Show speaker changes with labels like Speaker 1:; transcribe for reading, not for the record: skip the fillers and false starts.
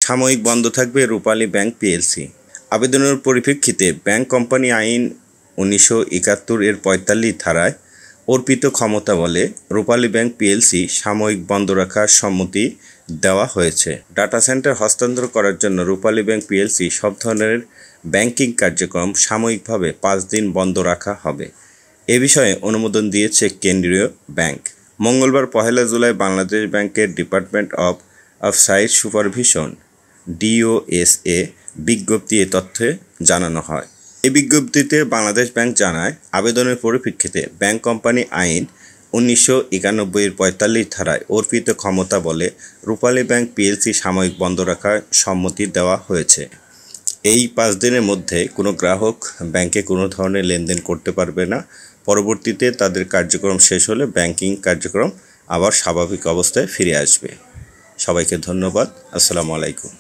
Speaker 1: সাময়িক বন্ধ থাকবে রূপালী ব্যাংক পিএলসি। আবেদনের পরিপ্রেক্ষিতে ব্যাংক কোম্পানি আইন 1971 এর 45 ধারায় অর্পিত ক্ষমতা বলে রূপালী ব্যাংক পিএলসি সাময়িক বন্ধ রাখার সম্মতি দেওয়া হয়েছে। ডাটা সেন্টার হস্তান্তর করার জন্য রূপালী ব্যাংক পিএলসি সব ধরনের ব্যাংকিং কার্যক্রম সাময়িকভাবে 5 দিন বন্ধ রাখা হবে। এ বিষয়ে অনুমোদন দিয়েছে কেন্দ্রীয় ব্যাংক। মঙ্গলবার 1 জুলাই বাংলাদেশ ব্যাংকের department of site supervision DOSA বিজ্ঞপ্তি এ তথ্যে জানানো হয়। এই বিজ্ঞপ্তিতে বাংলাদেশ ব্যাংক জানায়, আবেদনের পরিপ্রেক্ষিতে ব্যাংক কোম্পানি আইন 1991 এর 45 ধারায় অর্পিত ক্ষমতা বলে রূপালী ব্যাংক পিএলসি সাময়িক বন্ধ রাখার সম্মতি দেওয়া হয়েছে। এই 5 দিনের মধ্যে কোনো গ্রাহক ব্যাংকে কোনো ধরনের লেনদেন করতে পারবে না। পরবর্তীতে তাদের কার্যক্রম শেষ হলে ব্যাংকিং কার্যক্রম আবার স্বাভাবিক অবস্থায় ফিরে আসবে। সবাইকে ধন্যবাদ। আসসালামু আলাইকুম।